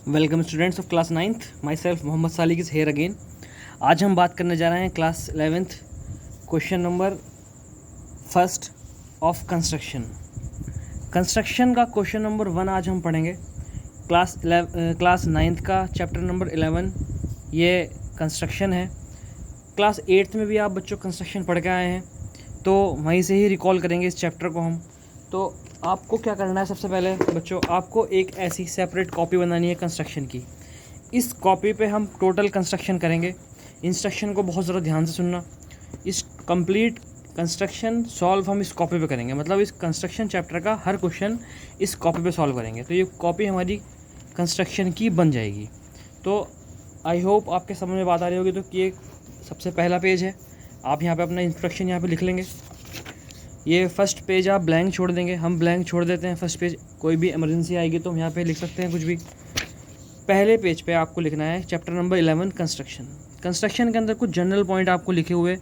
Welcome students of class 9th। Myself Mohammad Salik is here again. आज हम बात करने जा रहे हैं class 11th question number first of construction का क्वेश्चन नंबर 1 आज हम पढ़ेंगे। क्लास 9th का चैप्टर नंबर 11 ये कंस्ट्रक्शन है। क्लास 8th में भी आप बच्चों कंस्ट्रक्शन पढ़ के आए हैं, तो वहीं से ही रिकॉल करेंगे इस चैप्टर को हम। तो आपको क्या करना है, सबसे पहले बच्चों आपको एक ऐसी सेपरेट कॉपी बनानी है कंस्ट्रक्शन की। इस कॉपी पे हम टोटल कंस्ट्रक्शन करेंगे। इंस्ट्रक्शन को बहुत ज़रा ध्यान से सुनना। इस कंप्लीट कंस्ट्रक्शन सॉल्व हम इस कॉपी पे करेंगे, मतलब इस कंस्ट्रक्शन चैप्टर का हर क्वेश्चन इस कॉपी पे सॉल्व करेंगे। तो ये कॉपी हमारी कंस्ट्रक्शन की बन जाएगी। तो आई होप आपके समझ में बात आ रही होगी। तो ये सबसे पहला पेज है, आप यहाँ पे अपना इंस्ट्रक्शन यहाँ पे लिख लेंगे। ये फर्स्ट पेज आप ब्लैंक छोड़ देंगे, हम ब्लैंक छोड़ देते हैं फर्स्ट पेज। कोई भी इमरजेंसी आएगी तो हम यहाँ पे लिख सकते हैं कुछ भी। पहले पेज पे आपको लिखना है चैप्टर नंबर 11 कंस्ट्रक्शन के अंदर कुछ जनरल पॉइंट आपको लिखे हुए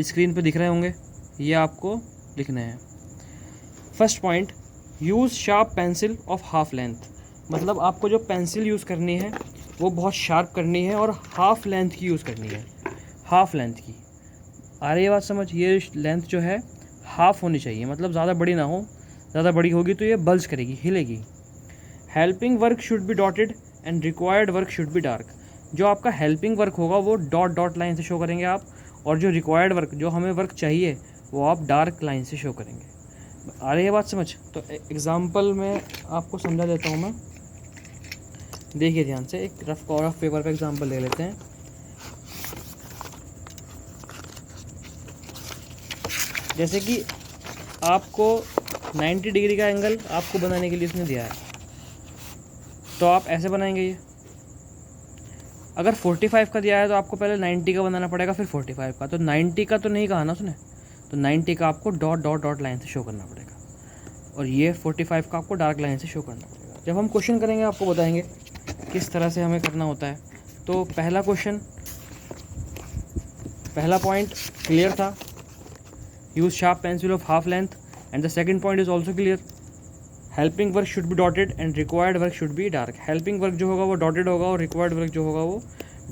स्क्रीन पे दिख रहे होंगे, ये आपको लिखने हैं। First point, use sharp pencil of half length. मतलब आपको जो पेंसिल यूज़ करनी है वो बहुत शार्प करनी है और हाफ लेंथ की यूज़ करनी है। हाफ लेंथ की आ रही है बात समझ। ये लेंथ जो है हाफ होनी चाहिए, मतलब ज़्यादा बड़ी ना हो। ज़्यादा बड़ी होगी तो ये बल्ज करेगी, हिलेगी। Helping work should be dotted and required work should be dark. जो आपका हेल्पिंग वर्क होगा वो डॉट डॉट लाइन से शो करेंगे आप, और जो रिक्वायर्ड वर्क, जो हमें वर्क चाहिए, वो आप डार्क लाइन से शो करेंगे। आ रही है बात समझ। तो एग्ज़ाम्पल में आपको समझा देता हूँ मैं, देखिए ध्यान से। एक रफ पेपर पर एग्ज़ाम्पल ले लेते हैं। जैसे कि आपको 90 डिग्री का एंगल आपको बनाने के लिए इसने दिया है, तो आप ऐसे बनाएंगे ये। अगर 45 का दिया है तो आपको पहले 90 का बनाना पड़ेगा, फिर 45 का। तो 90 का तो नहीं कहा ना उसने, तो 90 का आपको डॉट डॉट डॉट लाइन से शो करना पड़ेगा, और ये 45 का आपको डार्क लाइन से शो करना पड़ेगा। जब हम क्वेश्चन करेंगे आपको बताएंगे किस तरह से हमें करना होता है। तो पहला क्वेश्चन, पहला पॉइंट क्लियर था, use sharp pencil of half length, and the second point is also clear. Helping work should be dotted and required work should be dark. Helping work जो होगा वो dotted होगा और required work जो होगा वो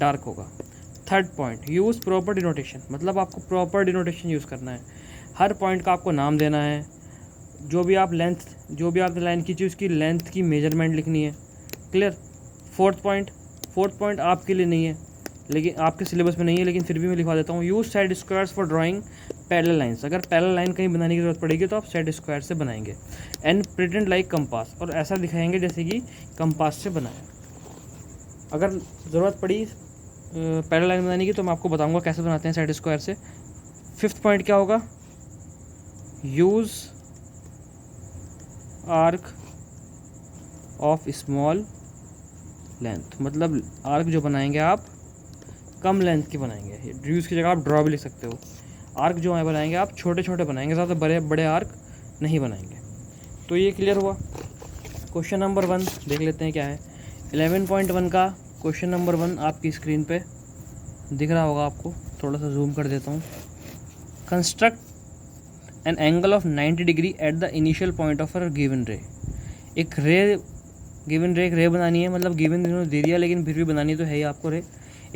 dark होगा। Third point, use proper denotation। मतलब आपको proper denotation यूज़ करना है। हर पॉइंट का आपको नाम देना है। जो भी आप लेंथ, जो भी आपने लाइन खींची उसकी लेंथ की मेजरमेंट लिखनी है। क्लियर। फोर्थ पॉइंट आपके लिए नहीं है, लेकिन आपके सिलेबस में नहीं है, लेकिन फिर भी मैं लिखवा देता हूँ। Use side squares for drawing parallel lines. अगर पैरेलल लाइन कहीं बनाने की ज़रूरत पड़ेगी तो आप साइड स्क्वायर से बनाएंगे। एंड प्रिटेंड लाइक कंपास, और ऐसा दिखाएंगे जैसे कि कंपास से बनाया। अगर ज़रूरत पड़ी पैरेलल लाइन बनाने की तो मैं आपको बताऊंगा कैसे बनाते हैं साइड स्क्वायर से। फिफ्थ पॉइंट क्या होगा, use arc of small length. मतलब आर्क जो बनाएंगे आप कम लेंथ की बनाएंगे। यूज़ की जगह आप ड्रॉ भी लिख सकते हो। आर्क जो है बनाएंगे आप छोटे छोटे बनाएंगे, ज़्यादा बड़े बड़े आर्क नहीं बनाएंगे। तो ये क्लियर हुआ। क्वेश्चन नंबर 1 देख लेते हैं क्या है। 11.1 का क्वेश्चन नंबर 1 आपकी स्क्रीन पे दिख रहा होगा आपको, थोड़ा सा जूम कर देता हूँ। Construct an angle of 90 degree at the initial point of a given रे। एक रे बनानी है, मतलब गिवन इन्होंने दे दिया लेकिन फिर भी बनानी तो है ही आपको रे।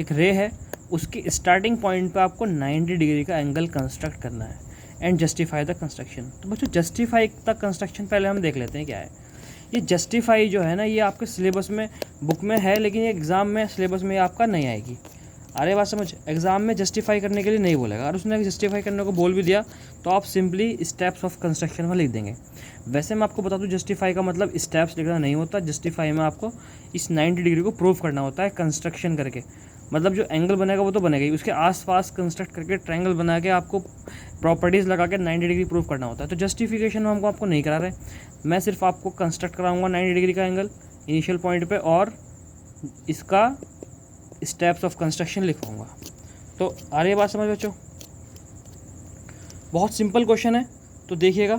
एक रे है, उसकी स्टार्टिंग पॉइंट पे आपको 90 डिग्री का एंगल कंस्ट्रक्ट करना है। And justify the construction. तो बच्चों जस्टिफाई द कंस्ट्रक्शन पहले हम देख लेते हैं क्या है। ये जस्टिफाई जो है ना, ये आपके सिलेबस में बुक में है, लेकिन ये एग्ज़ाम में सिलेबस में आपका नहीं आएगी। अरे बात समझ, एग्ज़ाम में जस्टिफाई करने के लिए नहीं बोलेगा। और उसने जस्टिफाई करने को बोल भी दिया तो आप सिंपली स्टेप्स ऑफ कंस्ट्रक्शन में लिख देंगे। वैसे मैं आपको बता दूं, जस्टिफाई का मतलब स्टेप्स लिखना नहीं होता। जस्टिफाई में आपको इस 90 डिग्री को प्रूव करना होता है कंस्ट्रक्शन करके। मतलब जो एंगल बनेगा वो तो बनेगा ही, उसके आसपास कंस्ट्रक्ट करके ट्रायंगल बना के आपको प्रॉपर्टीज़ लगा के 90 डिग्री प्रूव करना होता है। तो जस्टिफिकेशन हम आपको नहीं करा रहे, मैं सिर्फ आपको कंस्ट्रक्ट कराऊंगा 90 डिग्री का एंगल इनिशियल पॉइंट पे, और इसका स्टेप्स ऑफ कंस्ट्रक्शन लिखवाऊंगा। तो आ रही है बात समझ बच्चों। बहुत सिंपल क्वेश्चन है, तो देखिएगा।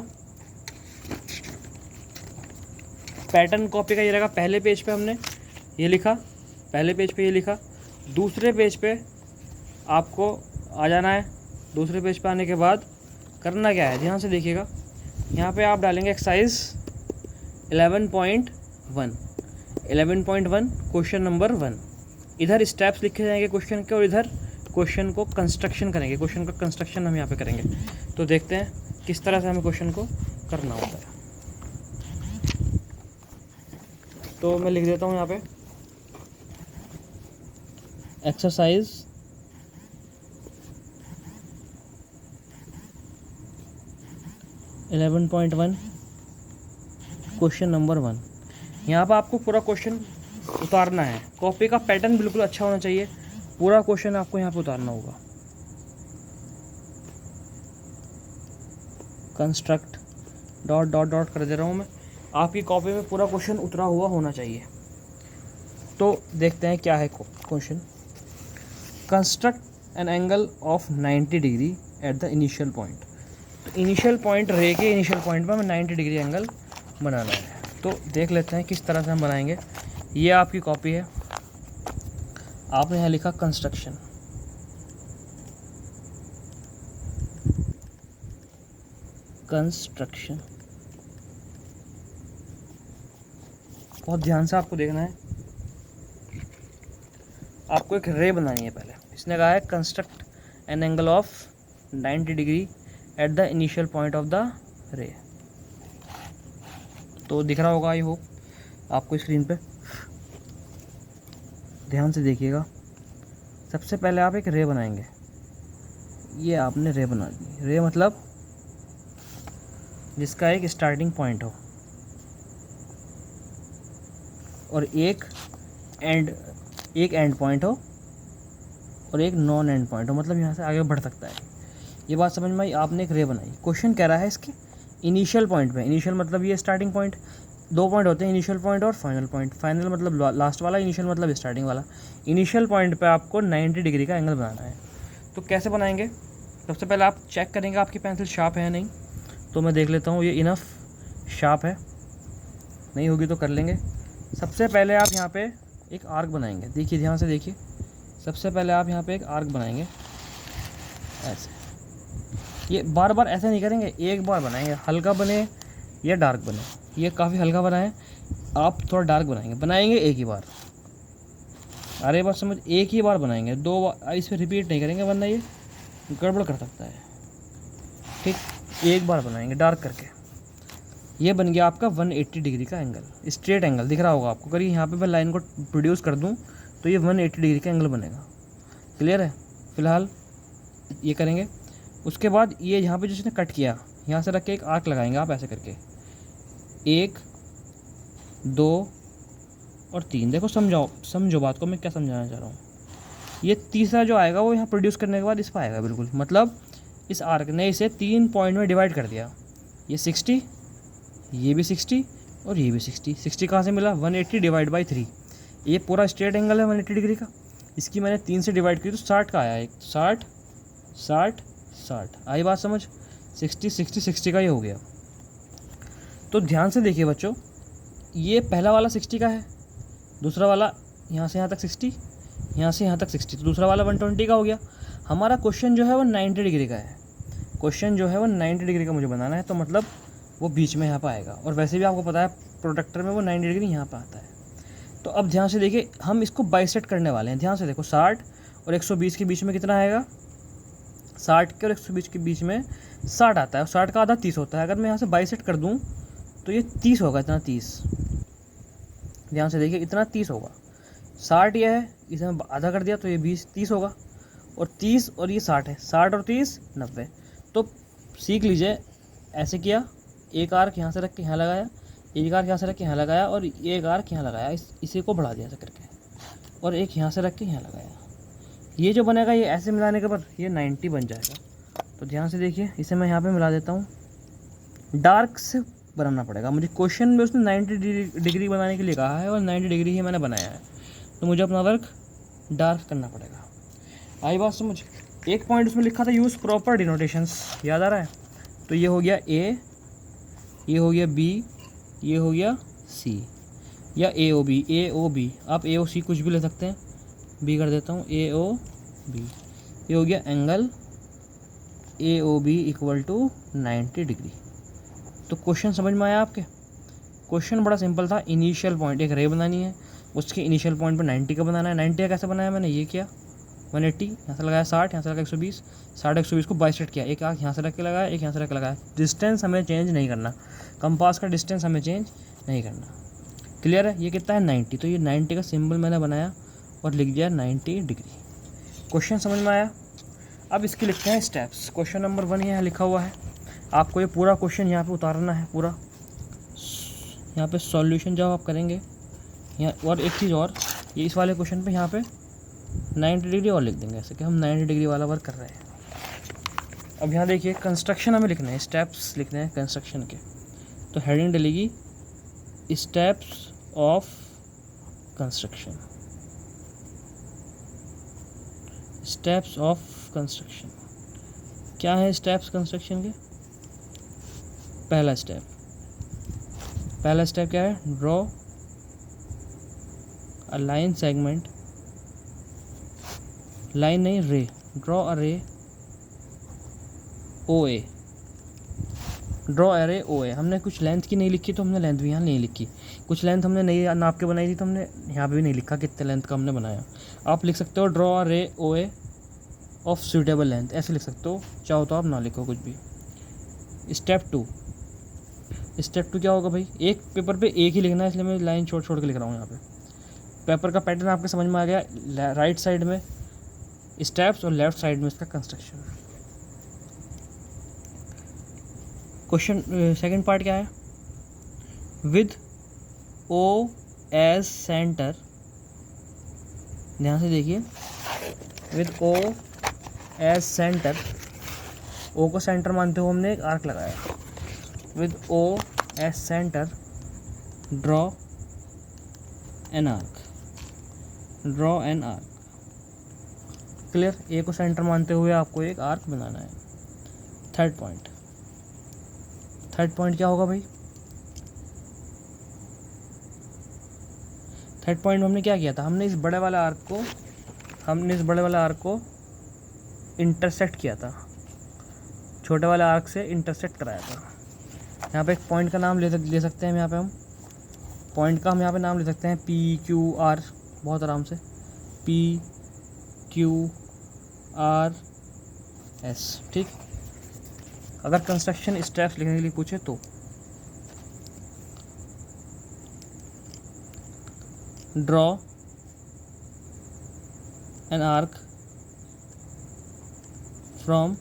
पैटर्न कॉपी का ये रहेगा। पहले पेज पे हमने ये लिखा, पहले पेज पे ये लिखा। दूसरे पेज पे आपको आ जाना है। दूसरे पेज पे आने के बाद करना क्या है, ध्यान से देखिएगा। यहाँ पे आप डालेंगे एक्सरसाइज 11.1। 11.1 question number 1। इधर स्टेप्स लिखे जाएंगे क्वेश्चन के और इधर क्वेश्चन को कंस्ट्रक्शन करेंगे। क्वेश्चन का कंस्ट्रक्शन हम यहाँ पे करेंगे। तो देखते हैं किस तरह से हमें क्वेश्चन को करना होता है। तो मैं लिख देता हूँ यहाँ पे एक्सरसाइज 11.1 क्वेश्चन नंबर 1। यहाँ पर आपको पूरा क्वेश्चन उतारना है। कॉपी का पैटर्न बिल्कुल अच्छा होना चाहिए। पूरा क्वेश्चन आपको यहाँ पे उतारना होगा। कंस्ट्रक्ट डॉट डॉट डॉट कर दे रहा हूँ मैं। आपकी कॉपी में पूरा क्वेश्चन उतरा हुआ होना चाहिए। तो देखते हैं क्या है question. Construct an angle of 90 degree at the initial point. तो इनिशियल पॉइंट रे के इनिशियल पॉइंट पर हमें 90 डिग्री एंगल बनाना है। तो देख लेते हैं किस तरह से हम बनाएंगे। ये आपकी कॉपी है। आपने यहाँ लिखा कंस्ट्रक्शन। कंस्ट्रक्शन बहुत ध्यान से आपको देखना है। आपको एक रे बनानी है। पहले इसने कहा है construct an angle of 90 degree at the initial point of the रे। तो दिख रहा होगा आई होप आपको स्क्रीन पे। ध्यान से देखिएगा। सबसे पहले आप एक रे बनाएंगे। ये आपने रे बना दी। रे मतलब जिसका एक स्टार्टिंग पॉइंट हो और एक एंड पॉइंट हो और एक नॉन एंड पॉइंट हो, मतलब यहाँ से आगे बढ़ सकता है। ये बात समझ में आई। आपने एक रे बनाई। क्वेश्चन कह रहा है इसके इनिशियल पॉइंट पे। इनिशियल मतलब ये स्टार्टिंग पॉइंट। दो पॉइंट होते हैं, इनिशियल पॉइंट और फाइनल पॉइंट। फाइनल मतलब लास्ट वाला, इनिशियल मतलब स्टार्टिंग वाला। इनिशियल पॉइंट पे आपको 90 डिग्री का एंगल बनाना है। तो कैसे बनाएंगे? सबसे पहले आप चेक करेंगे आपकी पेंसिल शार्प है या नहीं। तो मैं देख लेता हूँ ये इनफ शार्प है। नहीं होगी तो कर लेंगे। सबसे पहले आप यहाँ पे एक आर्क बनाएंगे। देखिए ध्यान से देखिए। सबसे पहले आप यहाँ पे एक आर्क बनाएंगे ऐसे। ये बार बार ऐसे नहीं करेंगे, एक बार बनाएंगे। हल्का बने या डार्क बने। ये काफ़ी हल्का बनाए, आप थोड़ा डार्क बनाएंगे एक ही बार। अरे बात समझ, एक ही बार बनाएंगे, दो बार इस पर रिपीट नहीं करेंगे वरना ये गड़बड़ कर सकता है। ठीक, एक बार बनाएंगे डार्क करके। ये बन गया आपका 180 डिग्री का एंगल। स्ट्रेट एंगल दिख रहा होगा आपको। अगर यहाँ पे मैं लाइन को प्रोड्यूस कर दूँ तो ये 180 डिग्री का एंगल बनेगा। क्लियर है? फिलहाल ये करेंगे। उसके बाद ये यहाँ पे जिसने कट किया, यहाँ से रख के एक आर्क लगाएंगे आप ऐसे करके। 1 2 और 3। देखो समझो बात को मैं क्या समझाना चाह रहा हूँ। ये तीसरा जो आएगा वो यहाँ प्रोड्यूस करने के बाद इस पर आएगा बिल्कुल। मतलब इस आर्क ने इसे 3 पॉइंट में डिवाइड कर दिया। ये 60, ये भी 60 और ये भी 60। 60 कहाँ से मिला? 180 डिवाइड बाई 3। ये पूरा स्ट्रेट एंगल है 180 डिग्री का। इसकी मैंने 3 से डिवाइड की तो 60 का आया। एक 60 60 60 आई बात समझ। 60 60 60 का ये हो गया। तो ध्यान से देखिए बच्चों, ये पहला वाला 60 का है, दूसरा वाला यहाँ से यहाँ तक 60, यहाँ से यहाँ तक 60, तो दूसरा वाला 120 का हो गया। हमारा क्वेश्चन जो है वो 90 डिग्री का है। क्वेश्चन जो है वो 90 डिग्री का मुझे बनाना है। तो मतलब वो बीच में यहाँ पर आएगा। और वैसे भी आपको पता है प्रोडक्टर में वो 90 डिग्री यहाँ पर आता है। तो अब ध्यान से देखिए, हम इसको बाइसेक्ट करने वाले हैं। ध्यान से देखो, 60 और 120 के बीच में कितना आएगा? 60 के और 120 के बीच में 60 आता है और 60 का आधा 30 होता है। अगर मैं यहाँ से बाइसेक्ट कर दूँ तो ये 30 होगा। इतना 30, ध्यान से देखिए, इतना 30 होगा। 60 ये है, इसे मैं आधा कर दिया तो ये 30 होगा। और 30 और ये 60 है। 60 और 30 90। तो सीख लीजिए, ऐसे किया, एक आर्क यहाँ से रख के यहाँ लगाया, एक आर्क यहाँ से रख के यहाँ लगाया और एक आर्क यहाँ लगाया। इसी को बढ़ा दिया ऐसे करके और एक यहाँ से रख के यहाँ लगाया। ये जो बनेगा ये ऐसे मिलाने के बाद ये 90 बन जाएगा। तो ध्यान से देखिए, इसे मैं यहाँ पे मिला देता हूँ। डार्क से बनाना पड़ेगा मुझे। क्वेश्चन में उसने 90 डिग्री बनाने के लिए कहा है और 90 डिग्री ही मैंने बनाया है। तो मुझे अपना वर्क डार्क करना पड़ेगा। आई बात समझ। एक पॉइंट उसमें लिखा था यूज़ प्रॉपर डिनोटेशंस, याद आ रहा है? तो ये हो गया A, ये हो गया B, ये हो गया C या AOB। AOB आप AOC कुछ भी ले सकते हैं। B कर देता हूँ, AOB। ये हो गया angle AOB equal to 90 degree. तो क्वेश्चन समझ में आया आपके? क्वेश्चन बड़ा सिंपल था, इनिशियल पॉइंट एक रे बनानी है, उसके इनिशियल पॉइंट पे 90 का बनाना है। 90 का कैसे बनाया मैंने, ये किया 180, यहाँ से लगाया 60, यहाँ से लगाया 120, 60 120 को बाइसेट किया, एक आँख यहाँ से रख के लगाया, एक यहाँ से रख के लगाया। डिस्टेंस हमें चेंज नहीं करना, कंपास का डिस्टेंस हमें चेंज नहीं करना। क्लियर है? ये कितना है 90, तो ये 90 का सिंबल मैंने बनाया और लिख दिया 90 डिग्री। क्वेश्चन समझ में आया? अब इसके लिखते हैं स्टेप्स। क्वेश्चन नंबर 1 यहाँ लिखा हुआ है, आपको ये पूरा क्वेश्चन यहाँ पे उतारना है पूरा। यहाँ पे सॉल्यूशन जब आप करेंगे यहाँ, और एक चीज़ और, ये इस वाले क्वेश्चन पे यहाँ पे 90 डिग्री और लिख देंगे, ऐसे कि हम 90 डिग्री वाला वर्क कर रहे हैं। अब यहाँ देखिए कंस्ट्रक्शन हमें लिखना है, स्टेप्स लिखने हैं कंस्ट्रक्शन के, तो हेडिंग डलेगी steps of construction. Steps of construction क्या है? स्टेप्स कंस्ट्रक्शन के पहला स्टेप क्या है? Draw a line segment, line नहीं रे, ड्रॉ अ रे ओ ए, ड्रॉ एरे ओ ए। हमने कुछ लेंथ की नहीं लिखी तो हमने लेंथ भी यहाँ नहीं लिखी, कुछ लेंथ हमने नहीं नाप के बनाई थी तो हमने यहाँ पे भी नहीं लिखा कितने लेंथ का हमने बनाया। आप लिख सकते हो ड्रॉ अ रे ओ ए ऑफ सूटेबल लेंथ, ऐसे लिख सकते हो, चाहो तो आप ना लिखो कुछ भी। स्टेप टू क्या होगा भाई? एक पेपर पे एक ही लिखना है, इसलिए मैं लाइन छोड़ छोड़ के लिख रहा हूँ यहाँ पे। पेपर का पैटर्न आपके समझ में आ गया, राइट साइड में स्टेप्स और लेफ्ट साइड में इसका कंस्ट्रक्शन। क्वेश्चन सेकंड पार्ट क्या है? विद ओ एज सेंटर, ध्यान से देखिए, with O as centre, O को सेंटर मानते हुए हमने एक आर्क लगाया। With O as centre draw an arc, draw an arc. Clear? A को सेंटर मानते हुए आपको एक आर्क बनाना है। थर्ड पॉइंट क्या होगा भाई? थर्ड पॉइंट में हमने क्या किया था? हमने इस बड़े वाला आर्क को इंटरसेक्ट किया था, छोटे वाले आर्क से इंटरसेक्ट कराया था। यहाँ पे एक पॉइंट का नाम ले सकते हैं हम, यहाँ पे हम पॉइंट का हम यहाँ पे नाम ले सकते हैं पी क्यू आर, बहुत आराम से, पी क्यू आर एस। ठीक, अगर कंस्ट्रक्शन स्टेप्स लिखने के लिए पूछे तो draw an arc from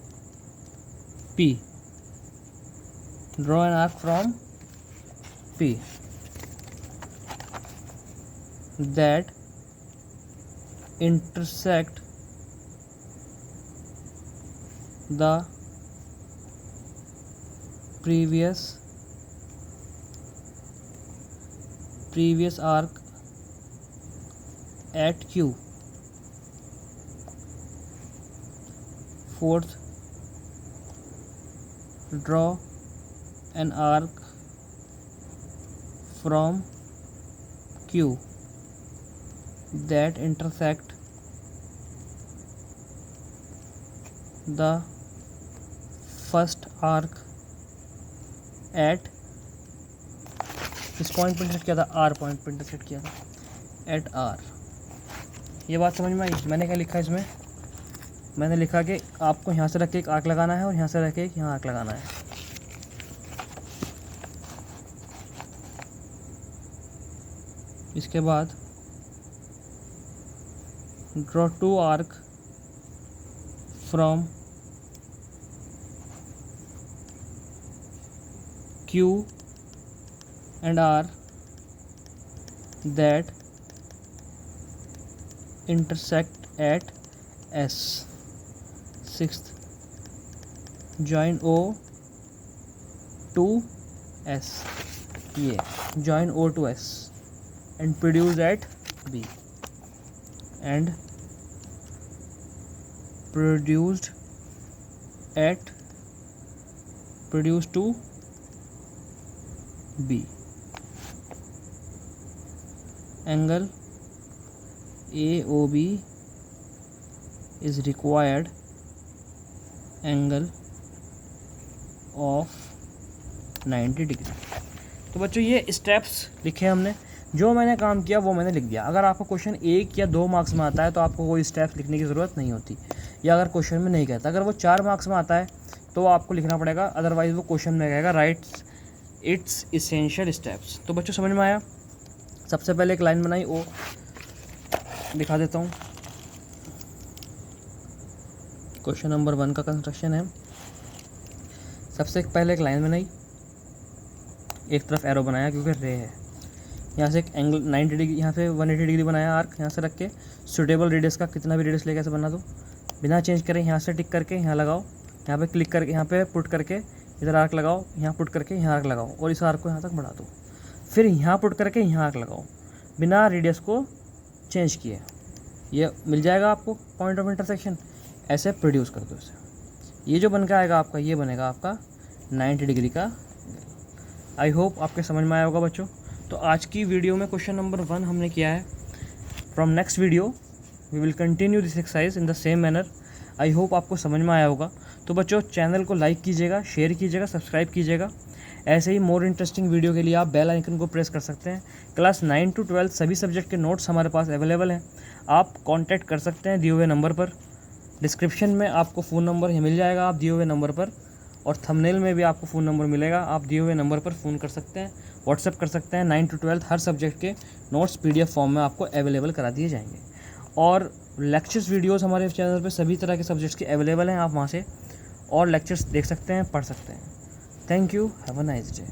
P, draw an arc from P that intersect the previous arc at Q. Fourth, draw an arc from Q that intersect the first arc at, इस point पर intersect किया था, R point पर intersect किया था, eight R। ये बात समझ में आई? मैंने क्या लिखा इसमें? मैंने लिखा कि आपको यहाँ से रख के एक आर्क लगाना है और यहाँ से रख के एक यहाँ आर्क लगाना है। इसके बाद draw two arc from Q and R that intersect at S. Sixth, join O to S, ये join O to S and produce at B, and produced to B. Angle AOB is required angle of 90 degree. तो बच्चों ये steps लिखे हमने, जो मैंने काम किया वो मैंने लिख दिया। अगर आपका क्वेश्चन 1 या 2 मार्क्स में आता है तो आपको कोई स्टेप्स लिखने की ज़रूरत नहीं होती, या अगर क्वेश्चन में नहीं कहता। अगर वो 4 मार्क्स में आता है तो आपको लिखना पड़ेगा, अदरवाइज़ वो क्वेश्चन में कहेगा राइट इट्स इसेंशियल स्टेप्स। तो बच्चों समझ में आया। सबसे पहले एक लाइन बनाई, वो दिखा देता हूँ। क्वेश्चन नंबर 1 का कंस्ट्रक्शन है। सबसे पहले एक लाइन बनाई, एक तरफ एरो बनाया क्योंकि रे है। यहाँ से एक एंगल 90 डिग्री, यहाँ से 180 डिग्री बनाया आर्क, यहाँ से रख के सुटेबल रेडियस का कितना भी रेडियस लेके ऐसे बना दो, बिना चेंज करे। यहाँ से टिक करके यहाँ लगाओ, यहाँ पे क्लिक करके यहाँ पे पुट करके इधर आर्क लगाओ, यहाँ पुट करके यहाँ आर्क लगाओ और इस आर्क को यहाँ तक बढ़ा दो। फिर यहाँ पुट करके यहाँ आर्क लगाओ बिना रेडियस को चेंज किए। ये मिल जाएगा आपको पॉइंट ऑफ इंटरसेक्शन। ऐसे प्रोड्यूस कर दो इसे। ये जो बन के आएगा आपका, ये बनेगा आपका 90 डिग्री का। आई होप आपके समझ में आया होगा बच्चों। तो आज की वीडियो में क्वेश्चन नंबर 1 हमने किया है। From next video we will continue this exercise in the same manner. I hope आपको समझ में आया होगा। तो बच्चों चैनल को लाइक कीजिएगा, शेयर कीजिएगा, सब्सक्राइब कीजिएगा। ऐसे ही मोर इंटरेस्टिंग वीडियो के लिए आप बेल आइकन को प्रेस कर सकते हैं। क्लास 9 to 12 सभी सब्जेक्ट के नोट्स हमारे पास अवेलेबल हैं। आप कांटेक्ट कर सकते हैं दिए हुए नंबर पर। डिस्क्रिप्शन में आपको फ़ोन नंबर मिल जाएगा आप दिए हुए नंबर पर, और थंबनेल में भी आपको फ़ोन नंबर मिलेगा। आप दिए हुए नंबर पर फ़ोन कर सकते हैं, व्हाट्सएप कर सकते हैं। 9 to 12 हर सब्जेक्ट के नोट्स PDF फॉर्म में आपको अवेलेबल करा दिए जाएंगे। और लेक्चर्स वीडियोस हमारे चैनल पे सभी तरह के सब्जेक्ट्स के अवेलेबल हैं। आप वहाँ से और लेक्चर्स देख सकते हैं, पढ़ सकते हैं। Thank you, have a nice day.